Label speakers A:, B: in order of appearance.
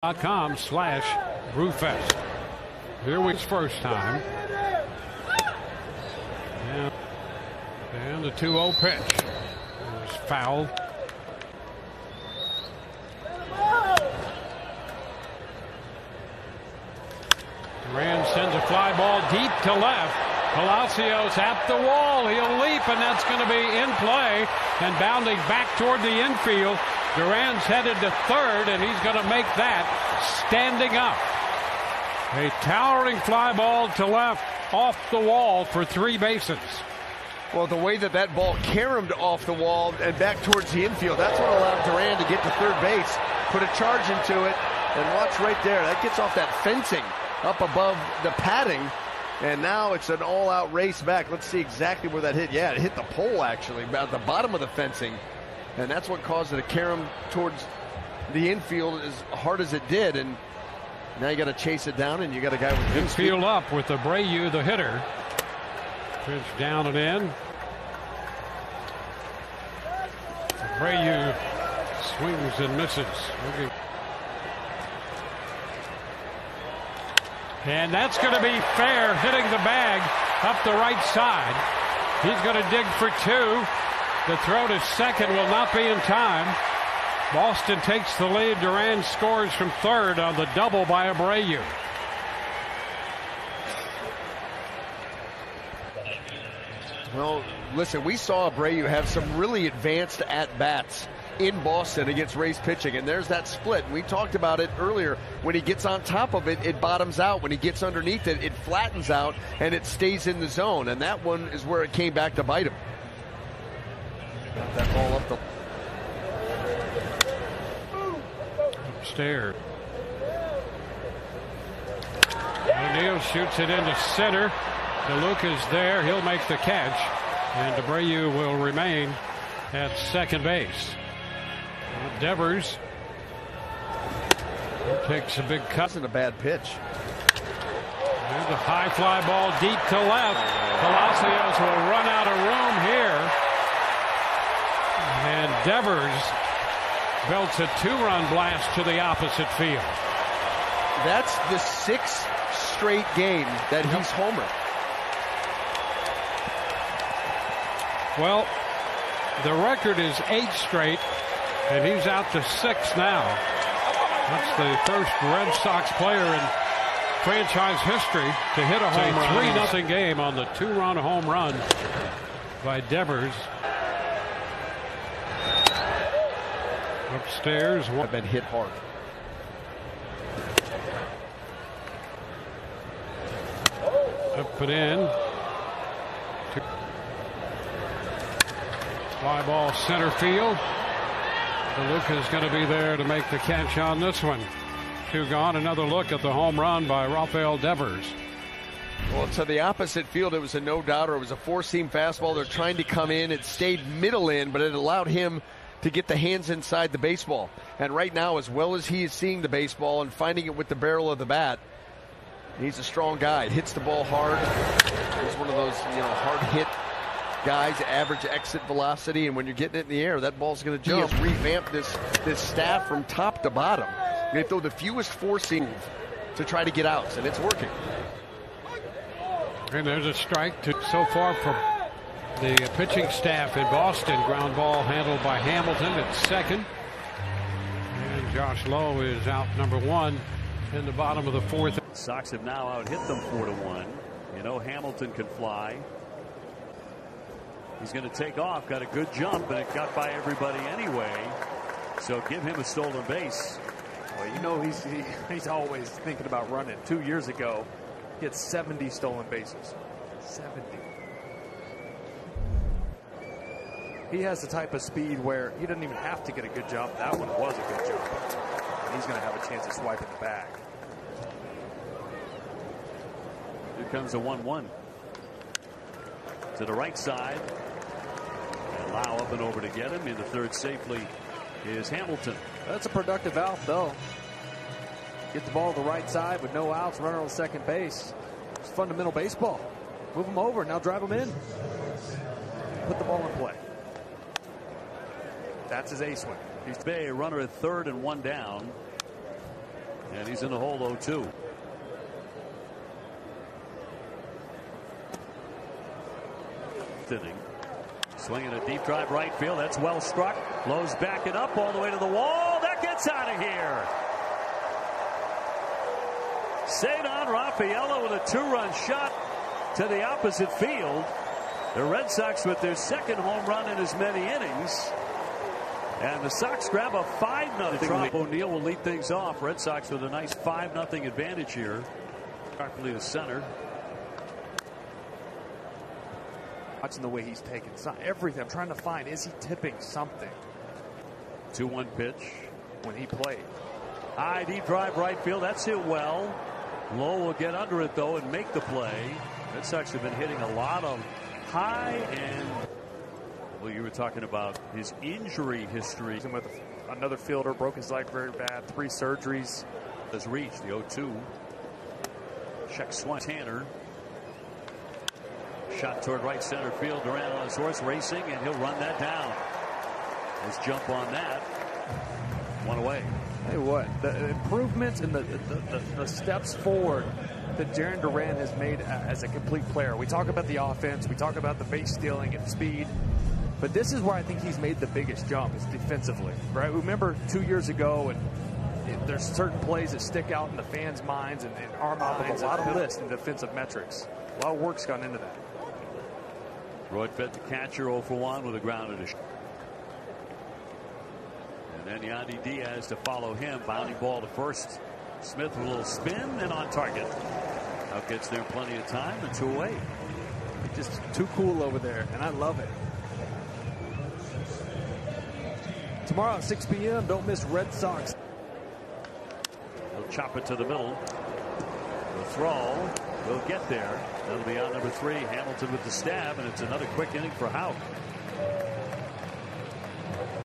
A: MLB.com/Brewfest. Here we first time. And the 2-0 pitch. It was foul. Duran sends a fly ball deep to left. Palacios at the wall. He'll leap, and that's going to be in play. And bounding back toward the infield. Duran's headed to third, and he's going to make that standing up. A towering fly ball to left off the wall for 3 bases.
B: Well, the way that ball caromed off the wall and back towards the infield, that's what allowed Duran to get to third base, put a charge into it, and watch right there. That gets off that fencing up above the padding, and now it's an all-out race back. Let's see exactly where that hit. Yeah, it hit the pole, actually, about the bottom of the fencing, and that's what caused it to carom towards the infield as hard as it did, and now you got to chase it down, and you got a guy with good speed.
A: Infield up with Abreu, the hitter. Pitch down and in. Abreu swings and misses. Okay. And that's going to be fair, hitting the bag up the right side. He's going to dig for 2. The throw to second will not be in time. Boston takes the lead. Duran scores from third on the double by Abreu.
B: Well, listen, we saw Abreu have some really advanced at-bats in Boston against Rays pitching, and there's that split. We talked about it earlier. When he gets on top of it, it bottoms out. When he gets underneath it, it flattens out, and it stays in the zone, and that one is where it came back to bite him. Got that ball up the...
A: Upstairs. O'Neill shoots it into center. DeLuca's there. He'll make the catch. And Abreu will remain at second base. Devers takes a big cut.
B: Wasn't a bad pitch.
A: And the high fly ball deep to left. Palacios will run out of room here. And Devers belts a 2-run blast to the opposite field.
B: That's the 6th straight game that he's homered.
A: Well, the record is 8 straight, and he's out to 6 now. That's the first Red Sox player in franchise history to hit a home run. 3-0 game on the 2-run home run by Devers. Upstairs.
B: Have been hit hard.
A: Up and in. Fly ball center field. DeLuca's going to be there to make the catch on this one. 2 gone. Another look at the home run by Rafael Devers.
B: Well, to the opposite field, it was a no-doubter. It was a 4-seam fastball. They're trying to come in. It stayed middle in, but it allowed him to get the hands inside the baseball. And right now, as well as he is seeing the baseball and finding it with the barrel of the bat, he's a strong guy. Hits the ball hard. He's one of those, hard hit guys, average exit velocity, and when you're getting it in the air, that ball's going to jump. He has revamped this staff from top to bottom. They throw the fewest 4-seams to try to get outs, and it's working.
A: And there's a strike so far from the pitching staff in Boston. Ground ball handled by Hamilton at second. And Josh Lowe is out number 1 in the bottom of the 4th.
C: Sox have now out-hit them 4-1. Hamilton can fly. He's going to take off. Got a good jump, and it got by everybody anyway. So give him a stolen base.
D: Well, he's always thinking about running. 2 years ago, he had 70 stolen bases. 70. He has the type of speed where he doesn't even have to get a good jump. That one was a good jump. And he's going to have a chance of swiping the bag.
C: Here comes a 1-1. To the right side. And Lau up and over to get him. Into third safely is Hamilton.
D: That's a productive out, though. Get the ball to the right side with no outs, runner on second base. It's fundamental baseball. Move him over, now drive him in. Put the ball in play. That's his ace swing.
C: He's Bay, runner at third and 1 down. And he's in the hole 0-2. Inning. Swinging a deep drive right field. That's well struck. Lowe's backing up all the way to the wall. That gets out of here. Cedar Rafaela with a 2-run shot to the opposite field. The Red Sox with their second home run in as many innings. And the Sox grab a 5-0 lead. O'Neill will lead things off. Red Sox with a nice 5-0 advantage here. Sharply to center.
D: Watching the way he's taking everything. I'm trying to find, is he tipping something?
C: 2-1 pitch.
D: When he played.
C: High deep drive right field. That's hit well. Lowe will get under it though and make the play. Red Sox have been hitting a lot of high and. Well, you were talking about his injury history.
D: With another fielder, broke his leg very bad, 3 surgeries.
C: Has reached the 0-2. Check swing. Tanner. Shot toward right center field. Durant on his horse racing, and he'll run that down. His jump on that. 1 away.
D: Hey, what? The improvements and the steps forward that Jarren Duran has made as a complete player. We talk about the offense. We talk about the base stealing and speed. But this is where I think he's made the biggest jump is defensively. Right? Remember 2 years ago, and there's certain plays that stick out in the fans' minds and our minds. A lot of lists and defensive metrics. A lot of work's gone into that.
C: Roy fed the catcher 0 for 1 with a grounded. And then Yandy Diaz to follow him. Bounding ball to first. Smith with a little spin and on target. Out gets there plenty of time and 2 away.
D: Just too cool over there, and I love it. Tomorrow at 6 p.m. Don't miss Red Sox.
C: He'll chop it to the middle. The throw will get there. That'll be on number 3. Hamilton with the stab, and it's another quick inning for Houck.